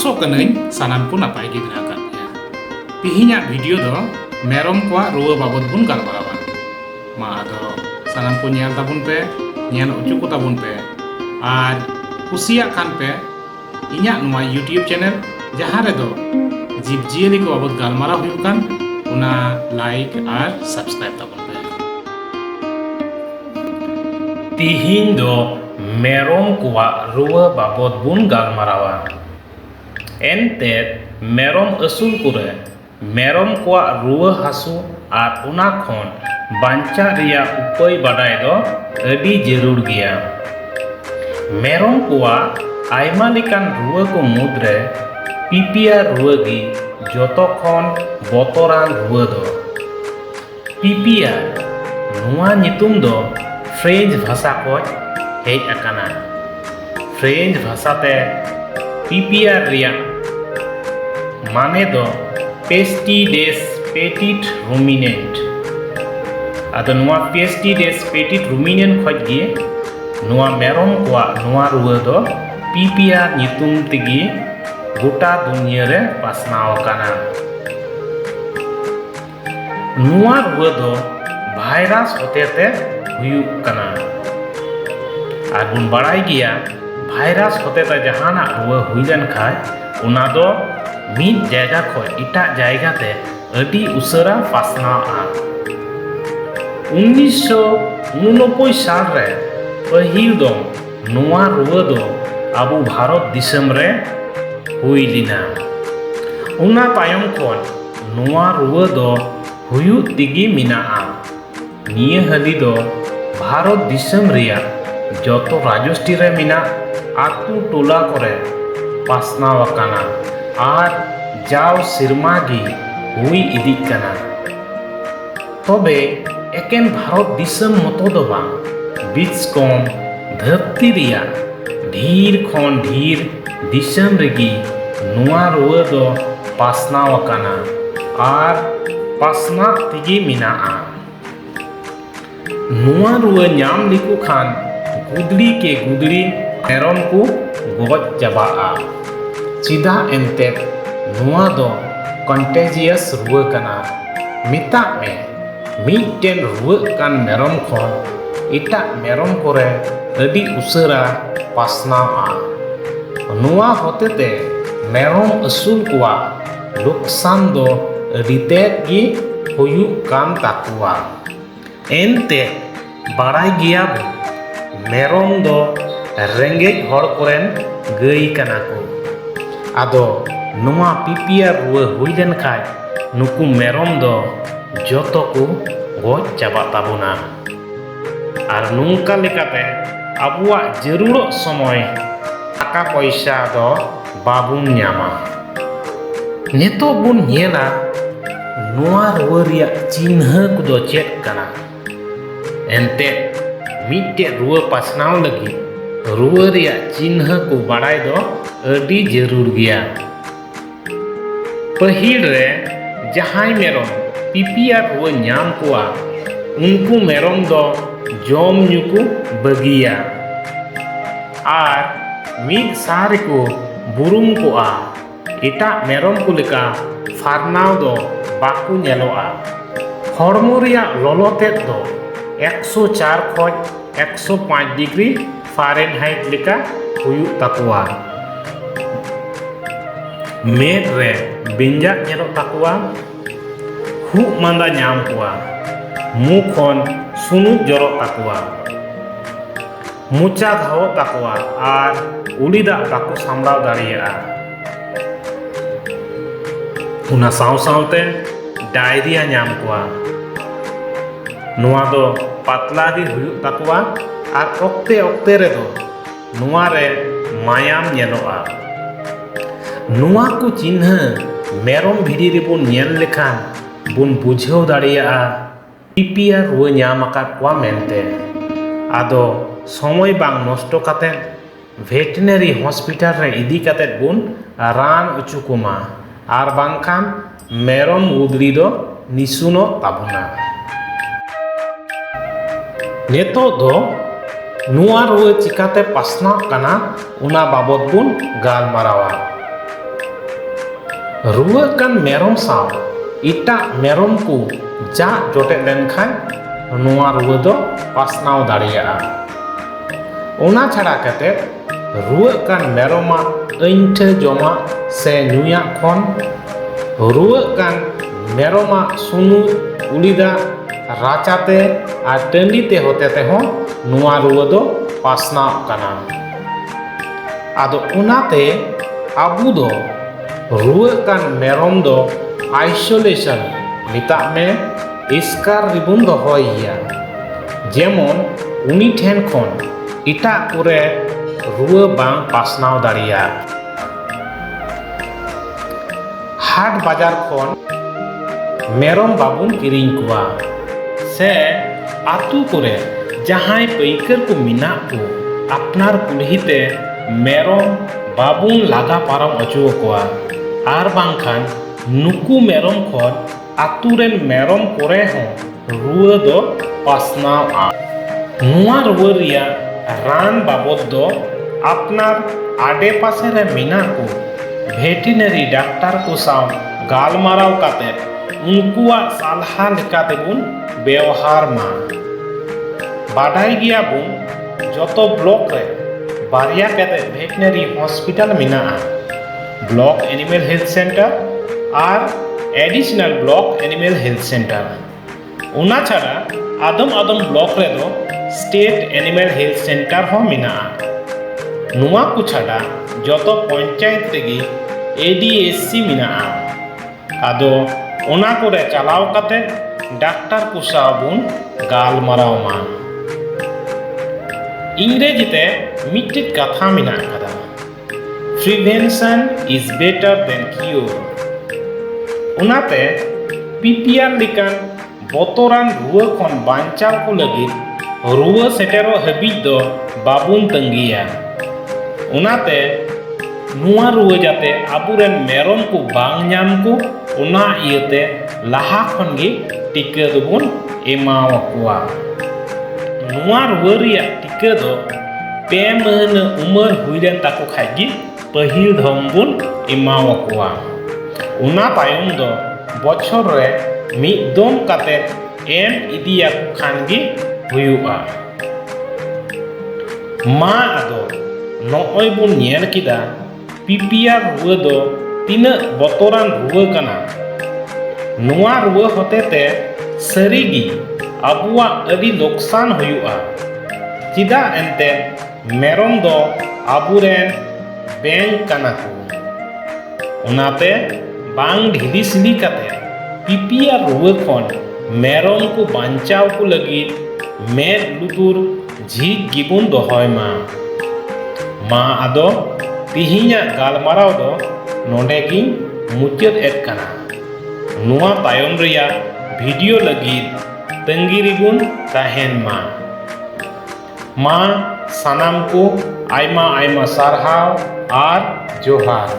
आसो कनाई सानाम को नापाय गे मेना का तिहिना वीडियो दो मेरम को रुआ बाबद बुन गालमारावा मा आदो सानाम को नेल ताबुन पे नेल उचु को ताबुन पे और कुसिया खान पे इन्या नुआ यूट्यूब चैनल जहाँ रे दो जीव जियली को बाबद गालमारा हुयु कान उना लाइक और सब्सक्राइब ताबुन पे तिहिन दो मेरम को रुआ बाबद बुन गालमारावा एनते मेरम असुल कुरे मेरम को रुआ हासु और उना खन बांचा रिया उपाय बाडाय दो अडी जरूर गया। मेरम को आयमा लेकान रुआ को मुद्रे पीपिया रुआ गी जोतो खन बोतरान रुआ दो। पीपिया नुआ नितुम दो फ्रेंच भाषा को हेज अकाना। फ्रेंच भाषा ते पीपिया रिया माने दो पेस्टिडेस पेटिट रुमिनेंट आदो नुआ पेस्टिडेस पेटिट रुमिनेंट खज गे नुआ मेरम को नुआ रुआ दो पीपिया नितुम तिगी गोटा दुनिया रे पासनाव काना। नुआ रुआ दो भाइरस होतेते हुयुक काना आर बुन बड़ाई गिया भाइरस होतेते जहाना रुआ हुई लेन खाय उना दो मीद जायगा खय इटा जायगा ते अडी उसरा पासनावा। 1999 साल रे पहिल दो नुआ रुआ दो आबू भारत दिसम रे हुई लिना। उना तायम खन नुआ रुआ दो हुयु तिगी मिनाआ। निये हली दो भारत दिसम रिया जतो राजस्थी रे मिना आतु टोला करे पासनाव काना और जाव सिरमा गी हुई इदी काना। तबे एकेन भारत दिसम मतो दो बांग बीच कम धरती रिया ढीर खन ढीर दिसम रेगी नुआ रुआ दो पासनाव काना और पासना तिगी मिनाआ। नुआ रुआ न्याम लिकु खान गुदड़ी के गुदड़ी मेरम को गज चाबाआ। चिदा एनते नुआ दो कंटेजियस रुआ काना। मिता में मिटेन रुआ कान मेरम खन इटा मेरम कोरे अडी उसरा पासनावा। नुआ होतेते मेरम असुल कुआ लुकसान दो रितेत गी हुयु कान ताकुआ। एनते बाड़ाई गिया मेरम दो रेंगेज हर कोरेन गई काना को। आदो नुआ पीपिया रुआ हुई लेन खाय नुकु मेरम दो जोतो को गज चाबा ताबुना और नुंका लेकाते आबुआ जरूर समय टाका पैसा दो बाबुन न्यामा। नेतो बुन नेला नुआ रुआ रिया चिन्ह को दो चेक काना। एनते मिटे रुआ पासनाव लगी रुआ रिया चिन्ह को बाड़ाय दो अडी जरूर गया। पहिल रे जहां मेरम पीपिया रुआ न्याम कुआ उनको मेरम दो जम न्यू को बगिया और मिद सारे को बुरुम कुआ इटा मेरम को लेका फारनाव दो बाकु नेलोआ। हड़मो रिया ललोते दो 104 खज 105 डिग्री फारेनहाइट लेका हुयु ताकुआ। मेद रे बिंजा नेलो ताकुआ। हुक मांदा न्याम कुआ। मु खन सुनु जरो ताकुआ। मुचा धाव ताकुआ और उलिदा ताकु सामलाव दाड़िया। उना साव सावते डायरिया न्याम कुआ। नुआ दो पतला गी हुयु ताकुआ और ओक्ते ओक्ते रे दो नुआ रे मायाम नेलोआ। नुआ को चिन्ह मेरम भिडी रे बुन नेल लेखान बुन बुझाव दाड़िया पीपिया रुआ न्याम आकाद कुआ मेनते। आदो समय बांग नष्ट काते भेटनेरी हॉस्पिटल रे इदी काते बुन रान उचु कुमा और बांखान मेरम गुदड़ी दो निसुनो ताबुना। नेतो दो नुआ रुआ चिकाते पासना काना उना बाबद बुन गालमारावा। ruwak kan merom saw itak merom ku jak jotek lenkhan nuwa ruwa do pasnaw dareya'a. Ona chhada kate ruwak kan meromag aintha jomag se nyuyak khon ruwak kan meromag sunu ulida rachate ar tandi te hote tehon nuwa ruwa do pasnaw kana. Ado onate abu do ruwak kan merom do isolation mitag me eskar ribun dohoya, jemon uni then khon itak kore ruwa bang pasnaw dareya'a. Hat bazar khon merom babun kiring kuwa se atu kore jahai paikar ku minag ku apnar kulhite merom babun laga param ochu kuwa ar bangkhan nuku merom khon aturen merom kore hon ruwa do pasnawa. Nuwa ruwa riya ran babod do apnar ade pase re minag ku veterinary doctor ku saw galmaraw kate unkuwa salha lekate bun ବ୍ୟବହାର ma. Badai giya bun joto block re barya kate veterinary hospital mina'a, block animal health center ar additional block animal health center. Ona chhada adom block re do state animal health center ho mina'a. Nuwa ku chhada joto panchayat regi ADSC mina'a. Ado ona kore chalaw kate doctor ku saw bun galmaraw ma. ইংরেজিতে মিট্টিট কথা মেনাগ kada, prevention is better than cure. Onate PPR lekan botoran ruwa khon banchaw ku lagid ruwa setero habij do babun tanggiya. Onate nuwa ruwa jate aburen merom ku bang nyam ku ona iyate laha khon gi tika dobon emawa kuwa. Nuwa ruwa riyak tika do 2 mahna umar huilen taku khay gi pahil dhom bun emawa kuwa. Ona tayom do bochor re mid dom kate em idiya ku khan gi huyu'a. Ma ado no'oy bun nyel kida PPR ruwa do tinag botoran ruwa kana. Nuwa ruwa hotete sarigi abuwa adi loksan huyu'a. Chida ente merom do aburen beng kana ku. Onate bang dhili sili kate PPR ruwa khon merom ku banchaw ku lagid med lutur jhig gibun dohoy ma. Ma ado tihinya galmaraw do nonde giñ muchad et kana. Nuwa tayom reya video lagid tangi ribun tahen ma. Ma sanam ko ayma sarhaw ar johar.